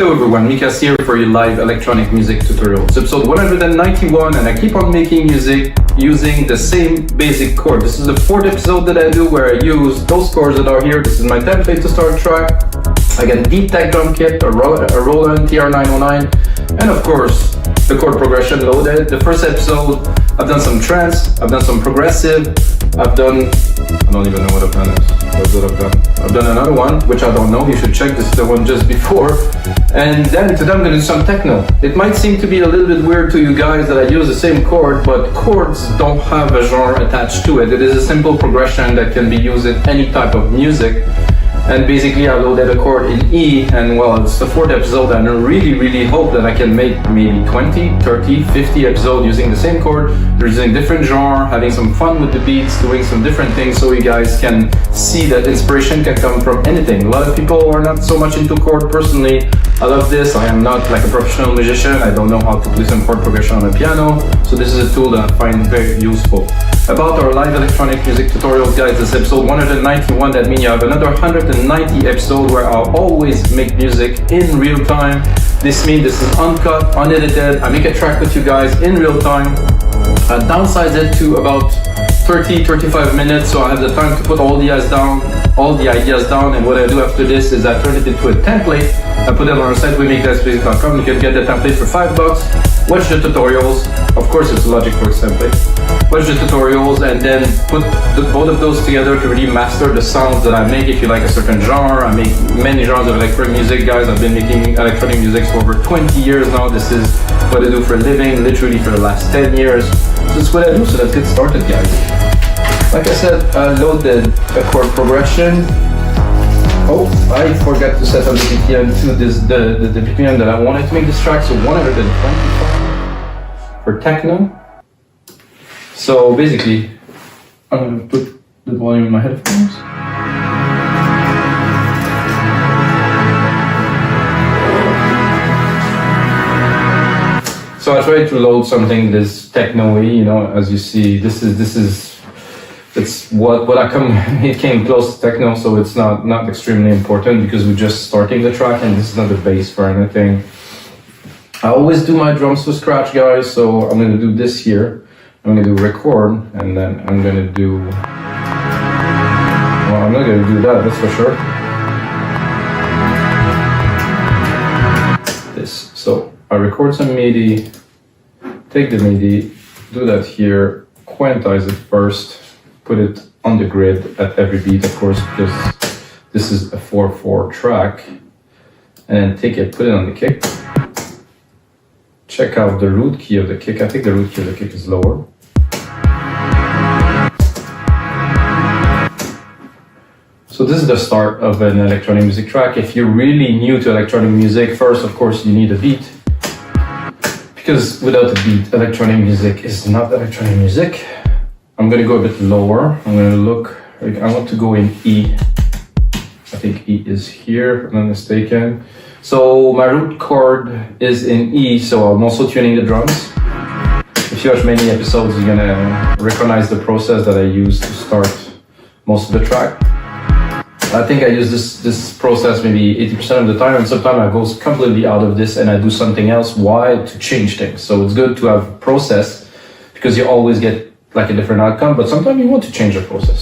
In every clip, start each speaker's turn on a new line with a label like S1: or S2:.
S1: Hello everyone, Mikas here for your live electronic music tutorial. It's episode 191 and I keep on making music using the same basic chord. This is the fourth episode that I do where I use those chords that are here. This is my template to start a track. I got a deep tech drum kit, a Roland TR909, and of course the chord progression loaded. The first episode I've done some trance, I've done some progressive, I don't even know what I've done I've done another one, which I don't know, you should check, this is the one just before. And then today I'm going to do some techno. It might seem to be a little bit weird to you guys that I use the same chord, but chords don't have a genre attached to it. It is a simple progression that can be used in any type of music. And basically I loaded a chord in E, and well, it's the fourth episode and I really hope that I can make maybe 20, 30, 50 episodes using the same chord. They're using different genre, having some fun with the beats, doing some different things so you guys can see that inspiration can come from anything. A lot of people are not so much into chord. Personally, I love this. I am not like a professional musician. I don't know how to play some chord progression on a piano. So this is a tool that I find very useful. About our live electronic music tutorials, guys, this is episode 191. That means you have another 190 episodes where I'll always make music in real time. This means this is uncut, unedited. I make a track with you guys in real time. I downsize it to about 30-35 minutes, so I have the time to put all the ideas down, and what I do after this is I turn it into a template. I put it on our site, wemakedancebasic.com. You can get the template for $5. Watch the tutorials. Of course, it's a Logic Works template. Watch the tutorials and then put both of those together to really master the sounds that I make. If you like a certain genre, I make many genres of electronic music, guys. I've been making electronic music for over 20 years now. This is what I do for a living, literally for the last 10 years. So that's what I do, so let's get started, guys. Like I said, I loaded a chord progression. Oh, I forgot to set up the BPM to the BPM that I wanted to make this track, so 125 for techno. So basically, I'm going to put the volume in my headphones. So I tried to load something this techno-y, you know, as you see, it's what it came close to techno, so it's not extremely important because we're just starting the track and this is not the bass for anything. I always do my drums to scratch, guys, so I'm going to do this here. I'm going to do record, and then I'm going to do, well, I'm not going to do that, that's for sure. This, so I record some MIDI, take the MIDI, do that here, quantize it first, put it on the grid at every beat, of course, because this is a 4/4 track, and then take it, put it on the kick. Check out the root key of the kick. I think the root key of the kick is lower. So this is the start of an electronic music track. If you're really new to electronic music, first, of course, you need a beat. Because without a beat, electronic music is not electronic music. I'm going to go a bit lower. I'm going to look, I want to go in E. I think E is here, if I'm not mistaken. So my root chord is in E, so I'm also tuning the drums. If you watch many episodes, you're gonna recognize the process that I use to start most of the track. I think I use this process maybe 80% of the time, and sometimes I go completely out of this and I do something else. Why? To change things. So it's good to have a process because you always get like a different outcome, but sometimes you want to change the process.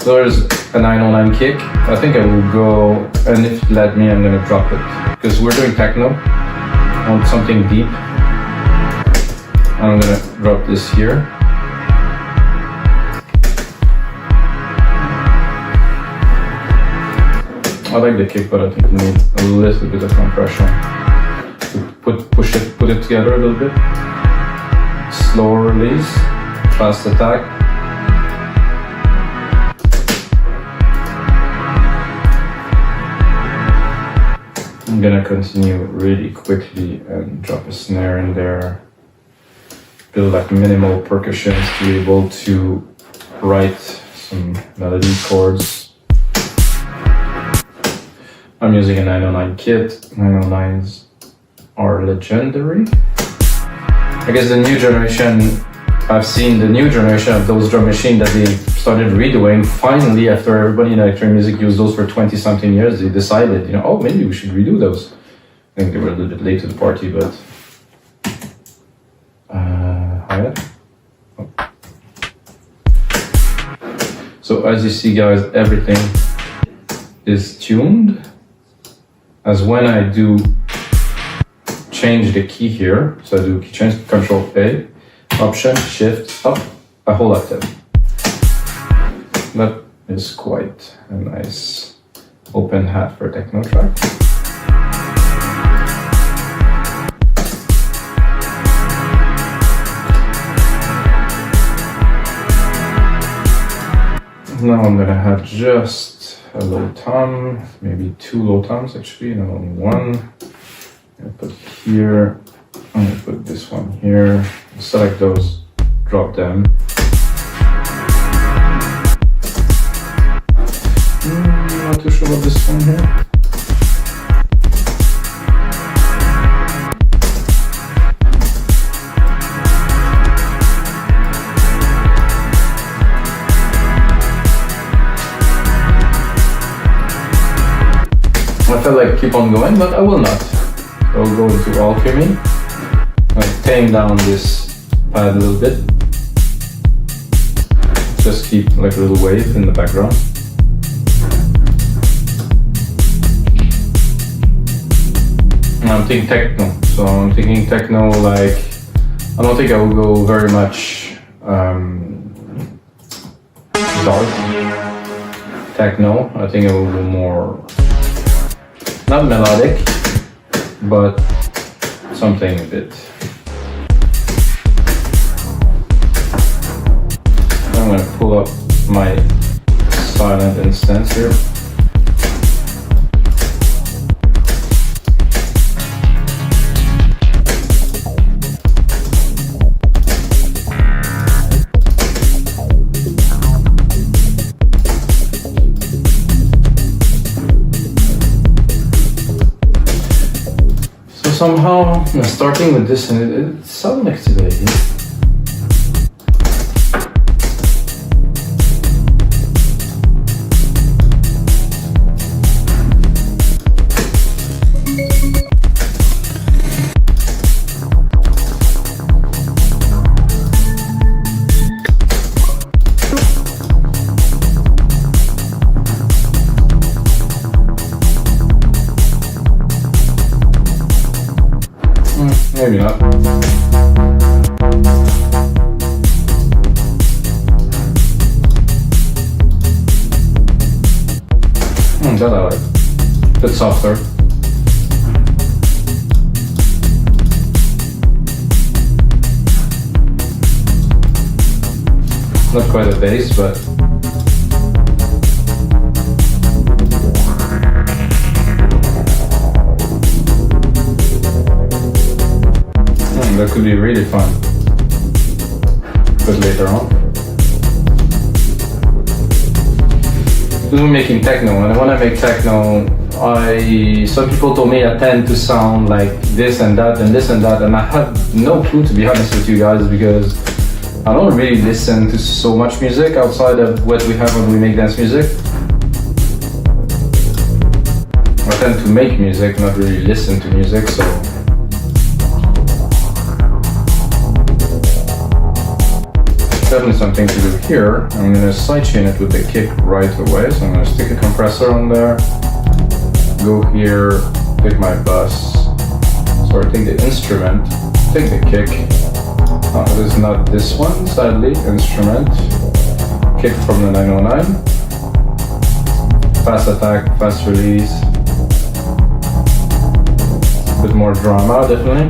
S1: So there's a 909 kick. I think I will go, and if you let me, I'm gonna drop it because we're doing techno. I want something deep. I'm gonna drop this here. I like the kick, but I think we need a little bit of compression to put it together a little bit. Slower release, fast attack. I'm gonna continue really quickly and drop a snare in there. Build like minimal percussions to be able to write some melody chords. I'm using a 909 kit. 909s are legendary. I guess the new generation I've seen the new generation of those drum machines that they started redoing. Finally, after everybody in electronic music used those for 20 something years, they decided, you know, oh, maybe we should redo those. I think they were a little bit late to the party, but hi. Oh. So as you see, guys, everything is tuned. As when I do change the key here, so I do change Control A, Option, Shift, up a whole octave. That is quite a nice open hat for a techno track. Now I'm gonna have just a low tom, maybe 2 low toms actually, and only one. I'm gonna put here, I'm gonna put this one here, select those, drop them. Not too sure about this one here. I feel like keep on going, but I will not. I'll go into alchemy. I'll tame down this pad a little bit. Just keep like a little wave in the background. And I'm thinking techno. So I'm thinking techno like, I don't think I will go very much dark techno. I think I will go more not melodic, but something a bit. I'm going to pull up my silent instance here. Somehow, starting with this, and it sounds activated. Maybe not. That I like. A bit softer. Not quite a bass, but that could be really fun, but later on. We're making techno, and when I make techno, some people told me I tend to sound like this and that and this and that, and I have no clue, to be honest with you guys, because I don't really listen to so much music outside of what we have when we make dance music. I tend to make music, not really listen to music, so definitely something to do here. I'm going to sidechain it with the kick right away. So I'm going to stick a compressor on there, go here, pick my bus, so I take the instrument, take the kick. This is not this one, sadly, instrument, kick from the 909, fast attack, fast release, a bit more drama definitely.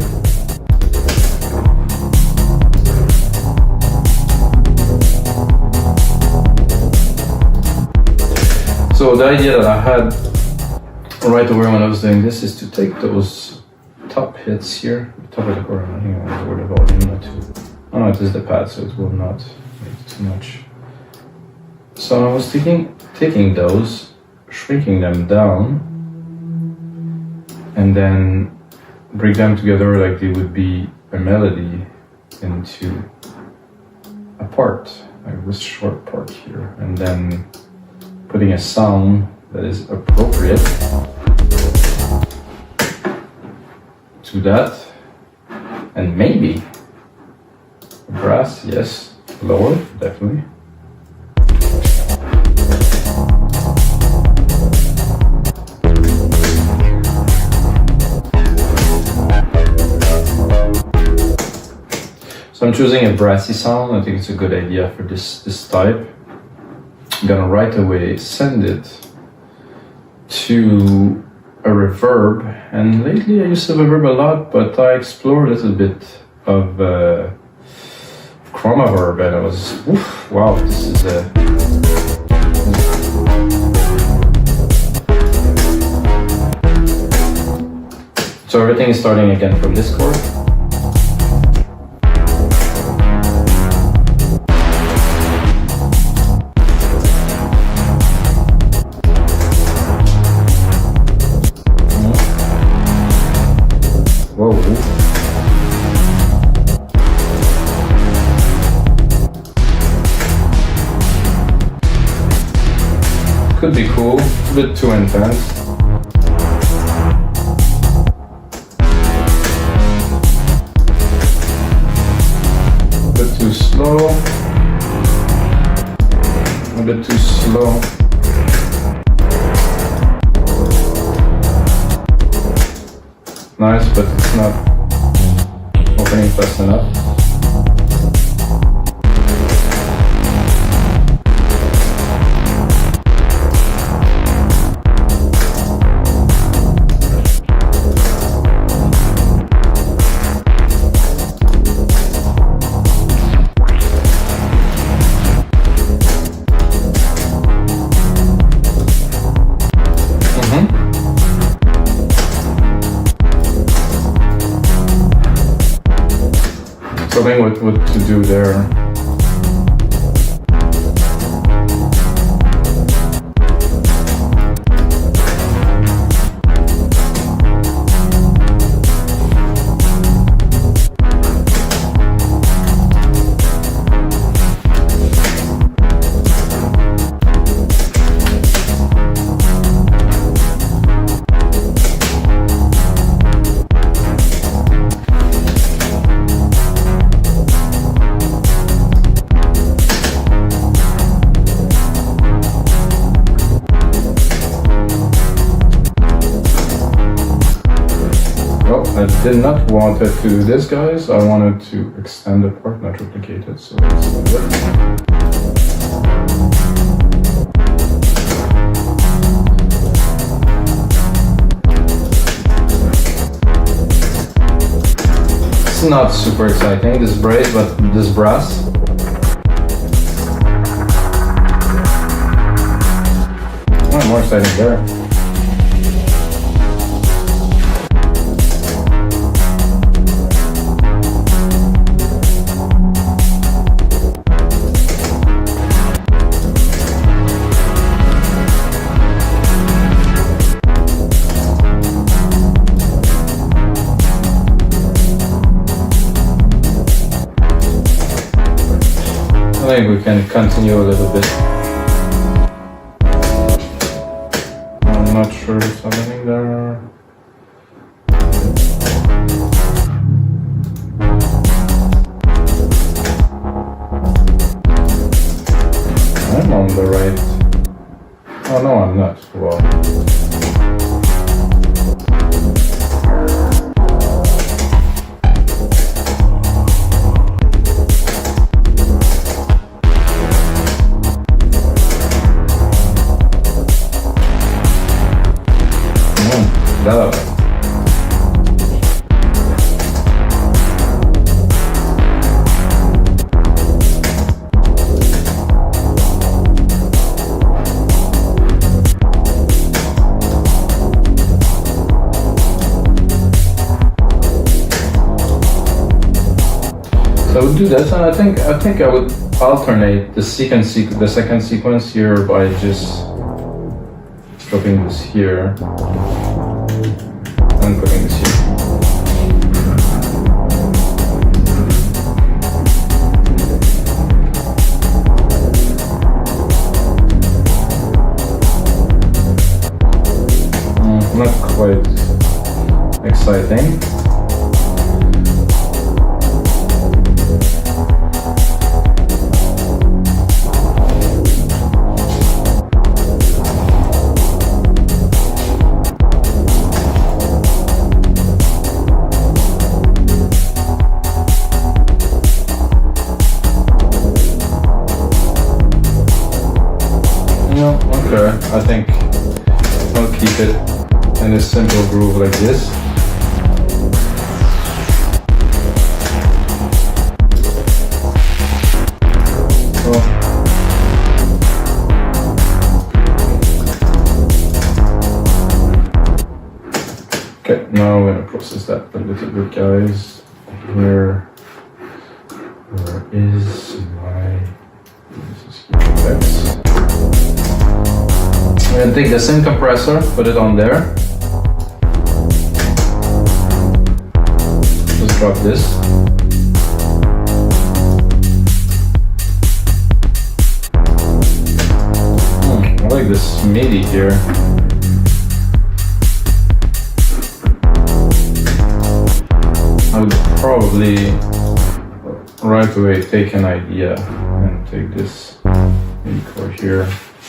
S1: So the idea that I had right away when I was doing this is to take those top hits here, top of the chord. I think I want to lower the volume not too. Oh no, it is the pad, so it will not make too much. So I was taking those, shrinking them down, and then bring them together like they would be a melody into part, like this short part here, and then putting a sound that is appropriate to that, and maybe brass, yes, lower, definitely. So I'm choosing a brassy sound. I think it's a good idea for this type. I'm gonna right away send it to a reverb, and lately I used the reverb a lot, but I explored a little bit of chroma verb, and I was, oof, wow, this is a... So everything is starting again from this chord. Whoa. Could be cool, a bit too intense. A bit too slow. A bit too slow. Nice, but it's not opening fast enough. So I think what to do there. I did not want to do this, guys. I wanted to extend the part, not replicate it. So let's do it. It's not super exciting, this brass, but this brass. Oh, more exciting there. I think we can continue a little bit. I'm not sure what's happening there. I'm on the right. Oh no, I'm not. Well. Love. So I would do this, and I think I would alternate the second sequence here by just dropping this here. And putting this here. exciting. Okay, I think I'll keep it in a simple groove like this. Okay, now I'm gonna process that a little bit, guys. Where is my... This is here. I'm gonna take the same compressor, put it on there. Just drop this. I like this MIDI here. I would probably right away take an idea and take this MIDI chord here,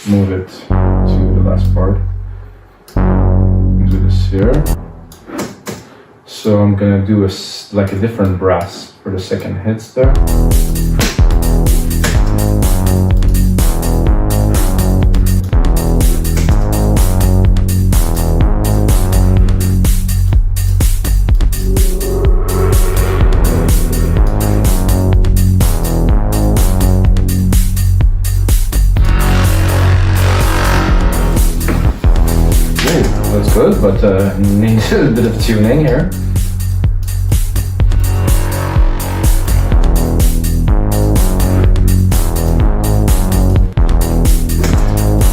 S1: move it to the last part, do this here. So I'm gonna do like a different brass for the second hits there. That's good, but needs a bit of tuning here.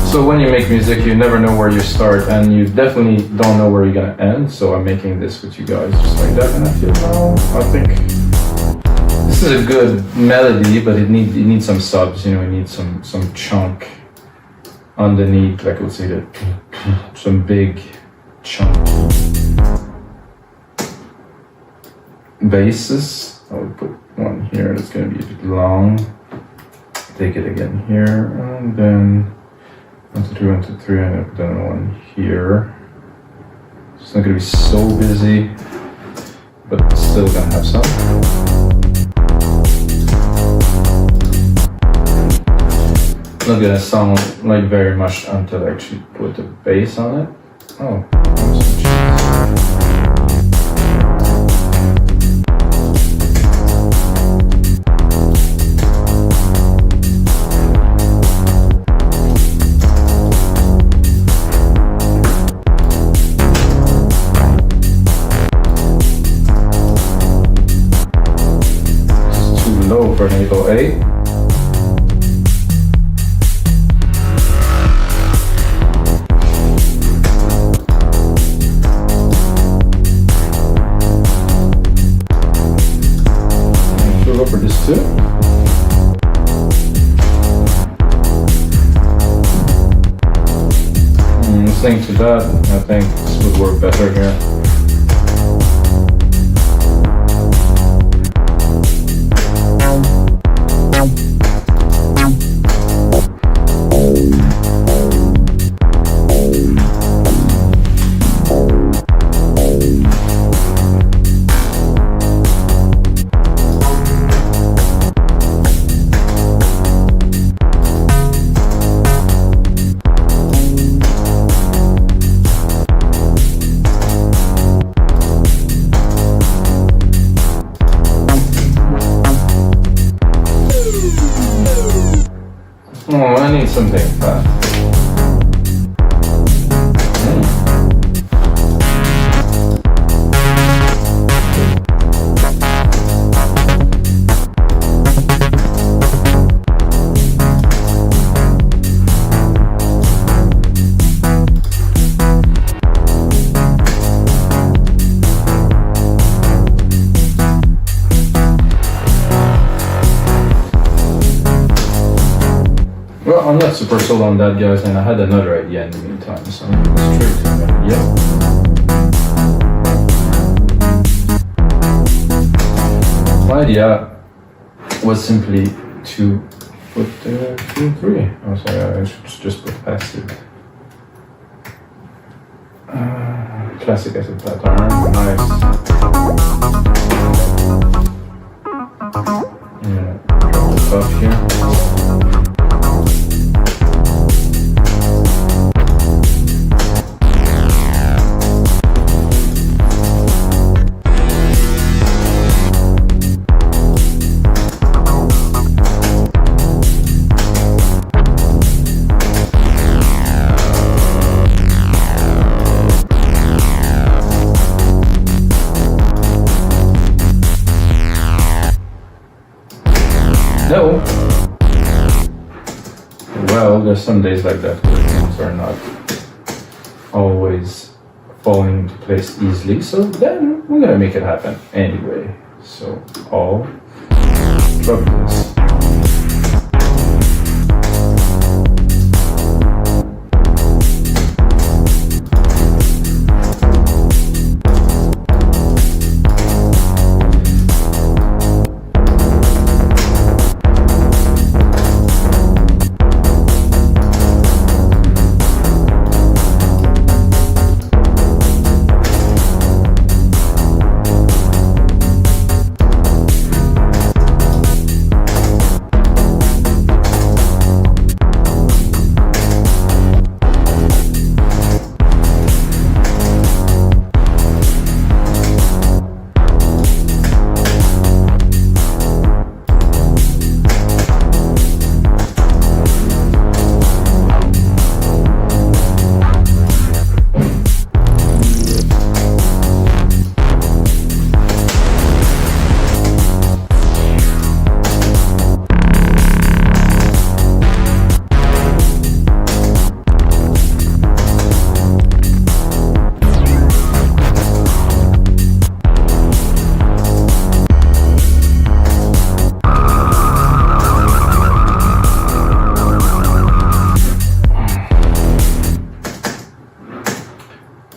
S1: So when you make music, you never know where you start, and you definitely don't know where you're gonna end. So I'm making this with you guys just like that, and I feel now, I think this is a good melody, but it needs some subs. You know, it needs some chunk underneath, like I would say that some big chunky basses. I would put one here that's gonna be a bit long. Take it again here, and then 1, 2, 3, 1, 2, 3, and I've done one here. It's not gonna be so busy, but still gonna have some. Not gonna sound like very much until I actually put the bass on it. Oh, this is too low for an 808. For this too. Listening to that, I think this would work better here. Oh, I need something fast. Well, I'm not super sold on that, guys, and I had another idea in the meantime, so let's try to idea was simply to put 2, 3. Oh, sorry, I should just put passive. Classic acid pattern, nice. Yeah, drop the buff here. No. Well, there's some days like that where things are not always falling into place easily, so then we're gonna make it happen anyway. So I'll drop this.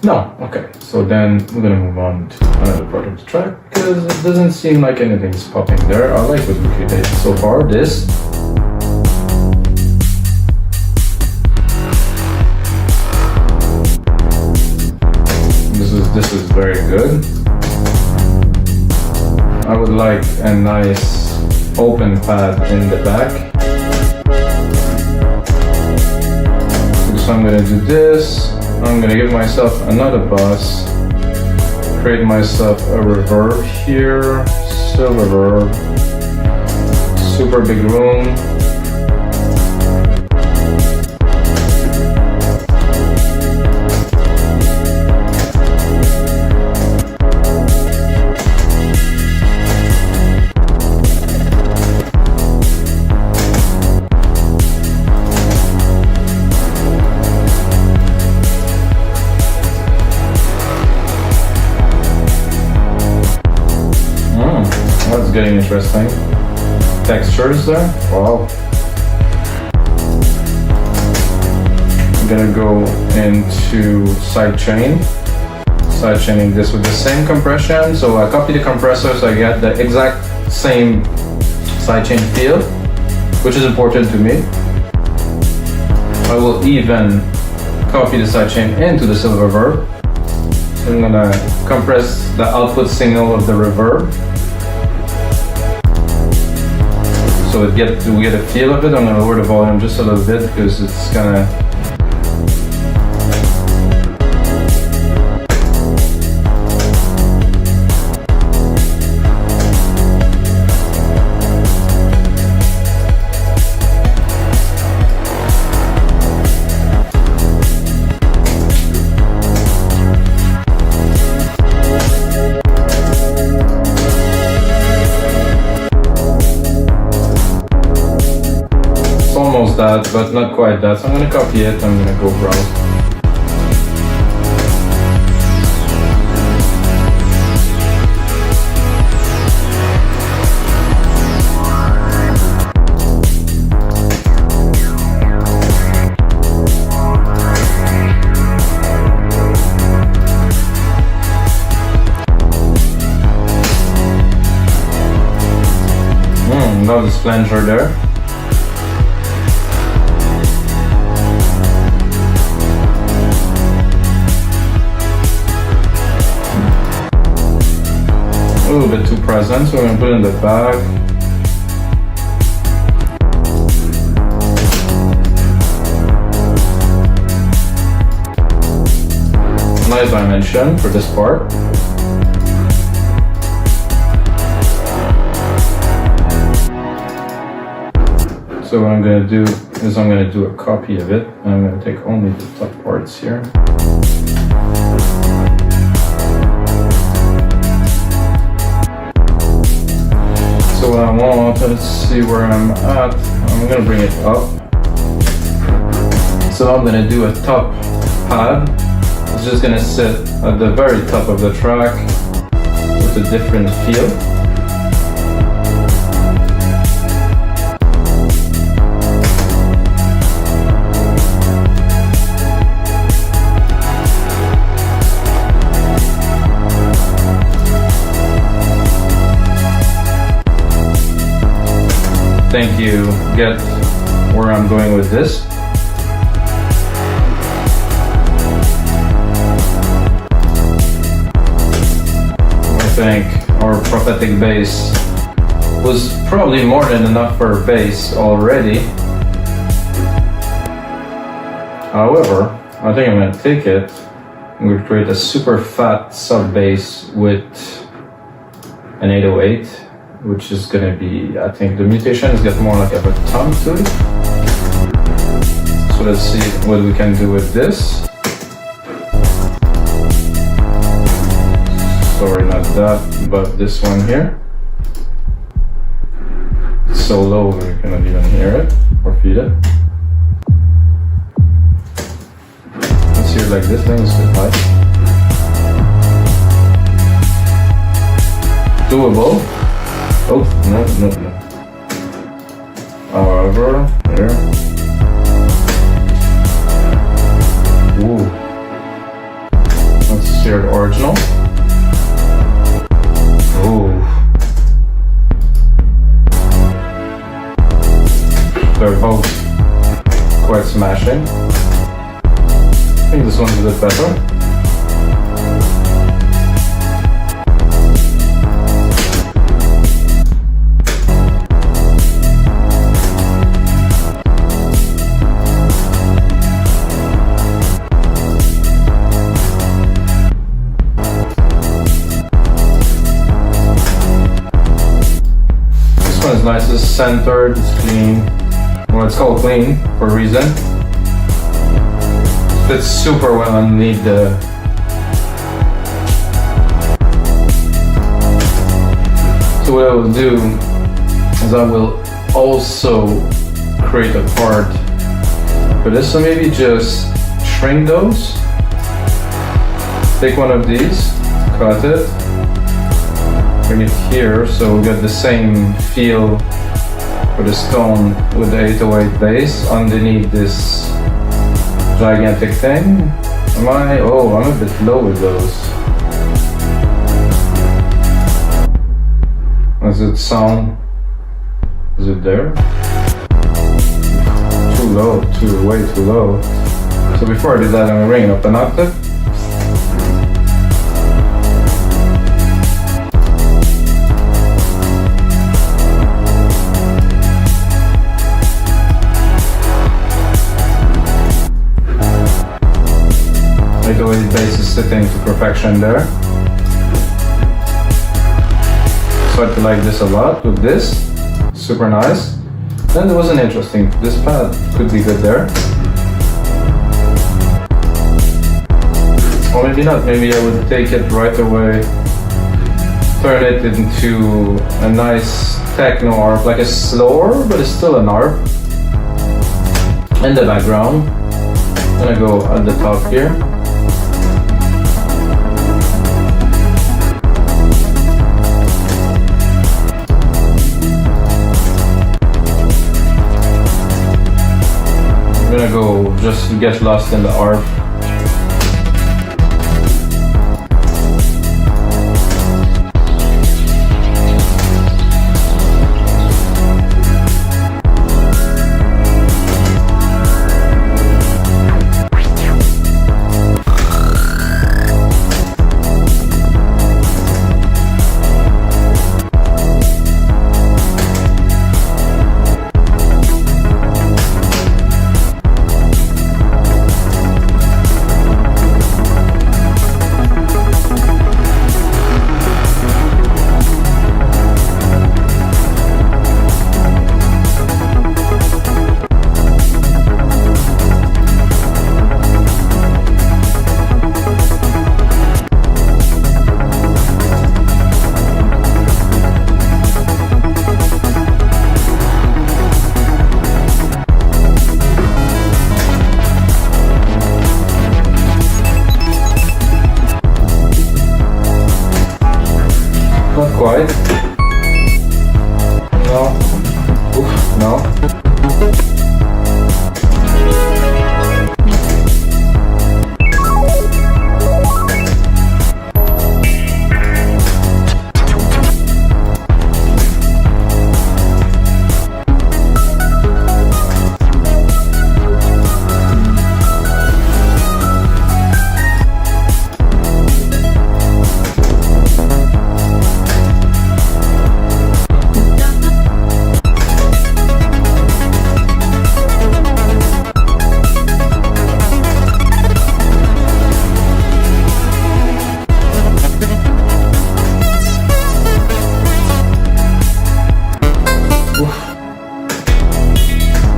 S1: No, okay, so then we're gonna move on to another part of the track because it doesn't seem like anything's popping there. I like what we created so far. This is very good. I would like a nice open pad in the back. So I'm gonna do this. I'm gonna give myself another bus, create myself a reverb here, silver reverb, super big room. That's getting interesting. Textures there. Wow. I'm gonna go into sidechaining this with the same compression. So I copy the compressor so I get the exact same sidechain feel, which is important to me. I will even copy the sidechain into the silver reverb. So I'm gonna compress the output signal of the reverb. So we get a feel of it. I'm gonna lower the volume just a little bit because it's gonna. Almost that, but not quite that. So I'm gonna copy it. I'm gonna go browse. love this flanger there. A little bit too present, so I'm going to put it in the back. Nice dimension for this part. So what I'm going to do is I'm going to do a copy of it, and I'm going to take only the top parts here. So what I want, let's see where I'm at. I'm going to bring it up. So I'm going to do a top pad. It's just going to sit at the very top of the track with a different feel. Think you get where I'm going with this. I think our prophetic bass was probably more than enough for bass already. However, I think I'm going to take it. I'm going to create a super fat sub bass with an 808. Which is going to be, I think the mutation has got more like a tom to it. So let's see what we can do with this. Sorry, not that, but this one here. It's so low we cannot even hear it or feel it. Let's hear it like this, then it's a bit high. Doable. Oh, no. However, here. Ooh. Let's hear the original. Ooh. They're both quite smashing. I think this one's a bit better. It's nice, it's centered, it's clean. Well, it's called clean for a reason. It fits super well underneath the... So what I will do is I will also create a part for this. So maybe just shrink those. Take one of these, cut it. Bring it here, so we got the same feel for the stone with the 808 bass underneath this gigantic thing. Oh, I'm a bit low with those. Does it sound? Is it there? Too low, way too low. So before I do that, I'm gonna bring it up an octave. The way the bass is sitting to perfection there. So I like this a lot with this. Super nice. Then there was an interesting, this pad could be good there. Or maybe not, maybe I would take it right away, turn it into a nice techno arp, like a slower, but it's still an arp. In the background, I'm gonna go at the top here. I'm gonna go just get lost in the arp. quite. No. Oof, no.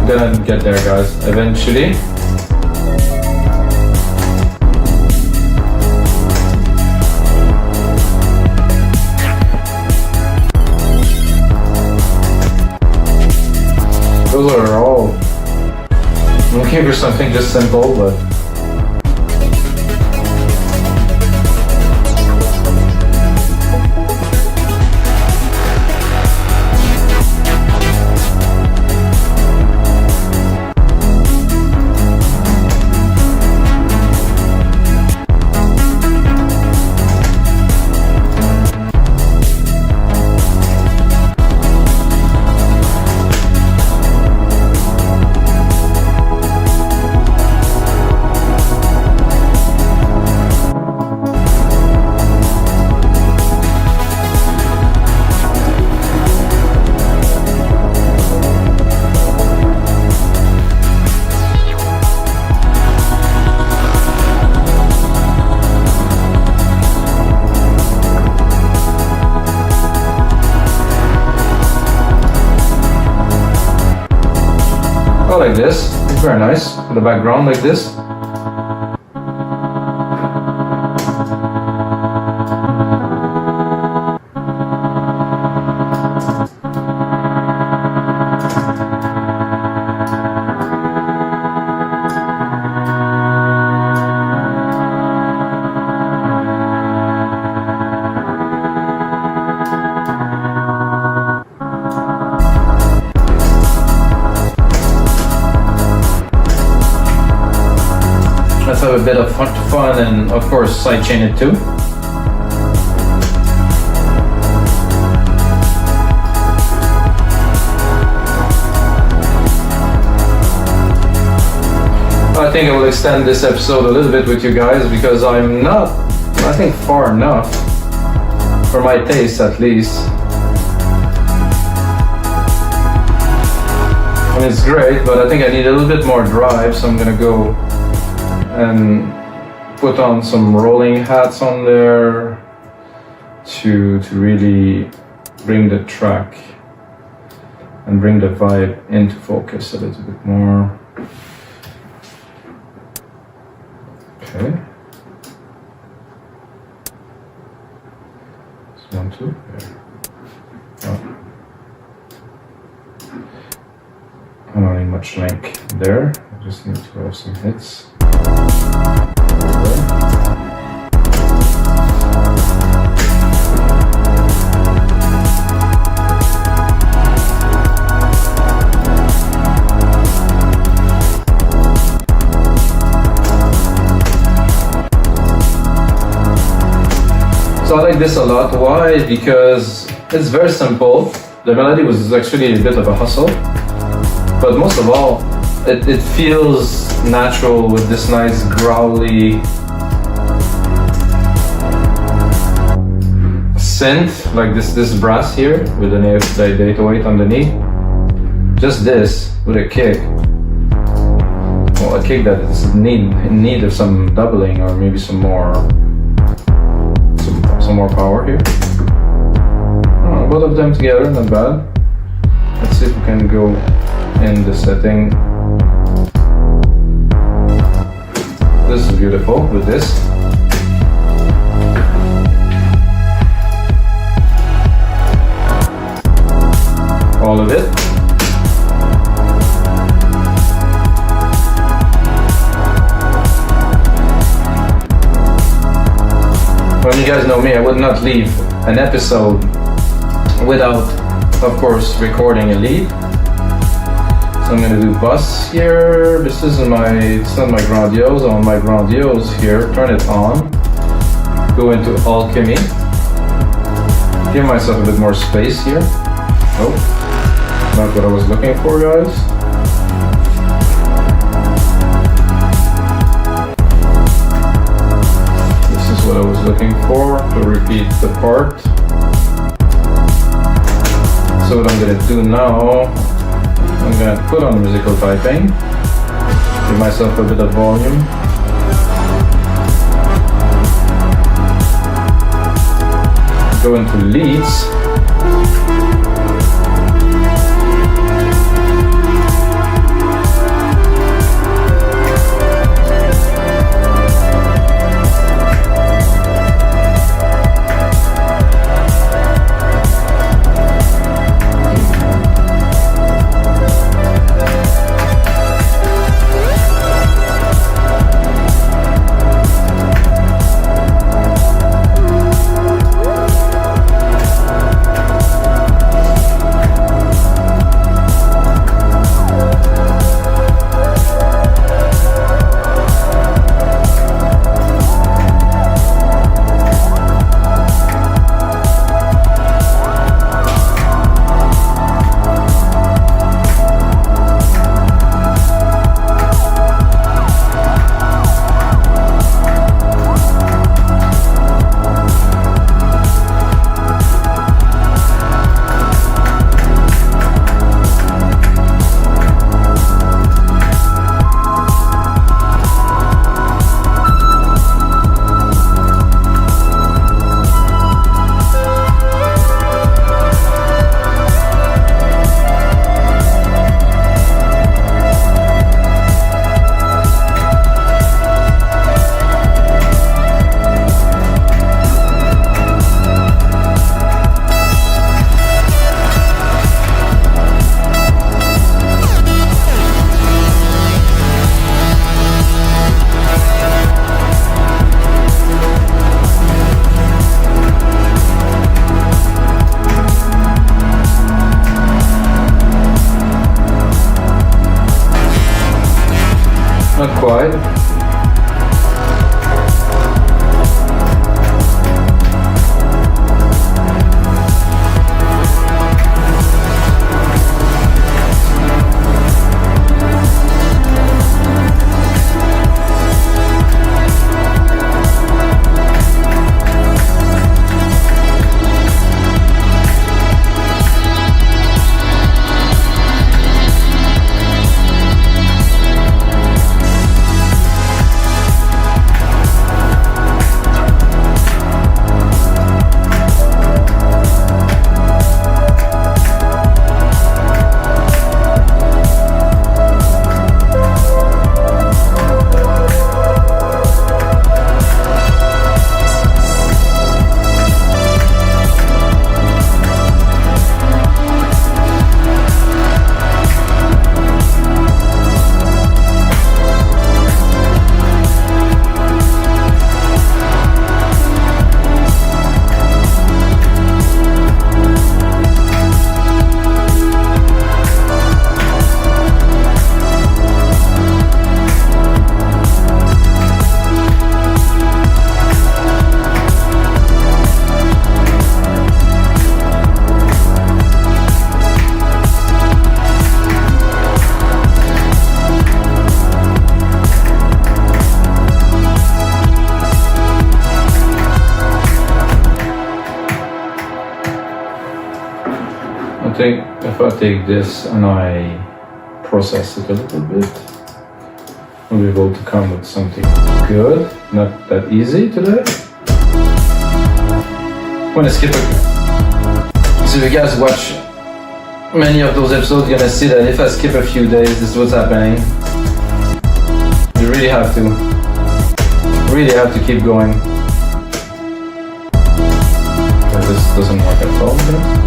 S1: Gonna get there, guys, eventually. Those are all. I'm looking for something just simple, but like this, very nice, in the background like this. Let's have a bit of fun and of course sidechain it too. I think I will extend this episode a little bit with you guys because I'm not, I think, far enough for my taste at least. I mean, it's great, but I think I need a little bit more drive, so I'm gonna go and put on some rolling hats on there to really bring the track and bring the vibe into focus a little bit more. Okay. Just 1, 2, there. Oh. I don't need much length there. I just need to have some hits. So I like this a lot. Why? Because it's very simple. The melody was actually a bit of a hustle, but most of all, it feels natural with this nice growly synth, like this brass here with an 808 underneath. Just this with a kick. Well, a kick that is in need of some doubling or maybe some more power here. Oh, both of them together, not bad. Let's see if we can go in the setting. This is beautiful with this. All of it. Well, you guys know me, I would not leave an episode without, of course, recording a lead. So I'm going to do bass here. This isn't my grandiose. I want my grandiose here. Turn it on. Go into alchemy. Give myself a bit more space here. Oh, not what I was looking for, guys. This is what I was looking for, to repeat the part. So what I'm going to do now, I'm going to put on musical typing, give myself a bit of volume. Go into leads. Not quite. I think if I take this and I process it a little bit, I'll be able to come with something good. Not that easy today. I'm gonna skip it. So if you guys watch many of those episodes, you're gonna see that if I skip a few days, this is what's happening. You really have to keep going. This doesn't work at all. Then.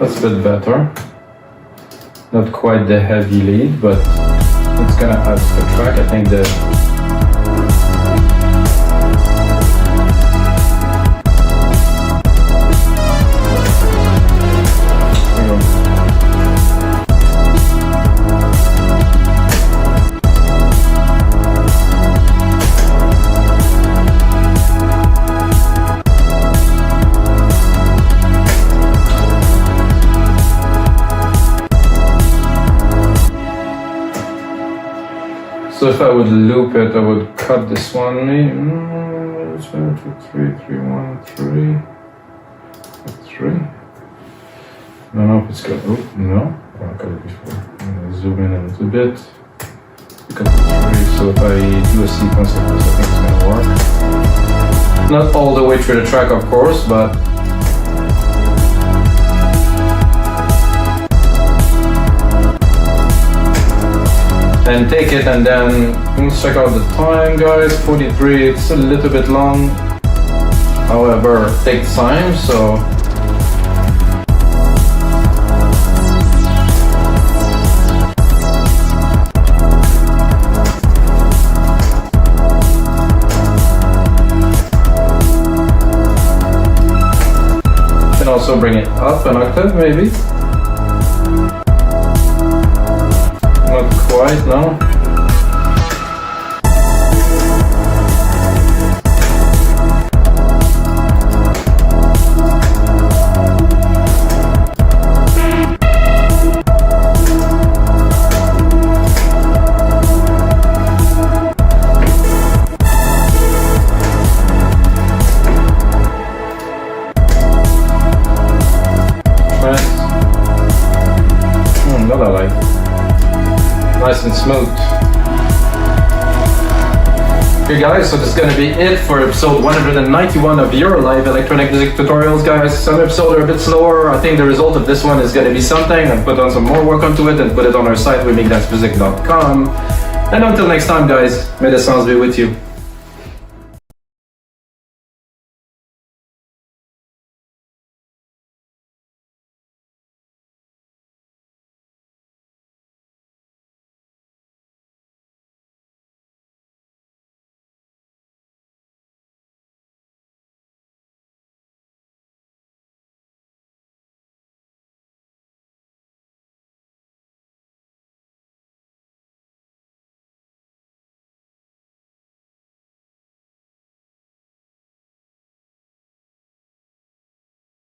S1: that's a bit better. Not quite the heavy lead, but it's gonna add to the track. I think that so if I would loop it, I would cut this one. 1, 2, 3, 3, 1, 3, 3. I don't know if it's good. Oh, no. Oh, I cut it before. I'm gonna zoom in a little bit. Cut the 3. So if I do a sequence like this, I think it's gonna work. Not all the way through the track, of course, but and take it, and then let's check out the time, guys. 43. It's a little bit long, however it takes time, so can also bring it up an octave maybe. Not quite, no. That I like. Nice and smooth. Okay guys, so this is gonna be it for episode 191 of your live electronic music tutorials, guys. Some episodes are a bit slower. I think the result of this one is gonna be something. I'll put on some more work onto it and put it on our site, wemigdancemusic.com. And until next time, guys, may the sounds be with you.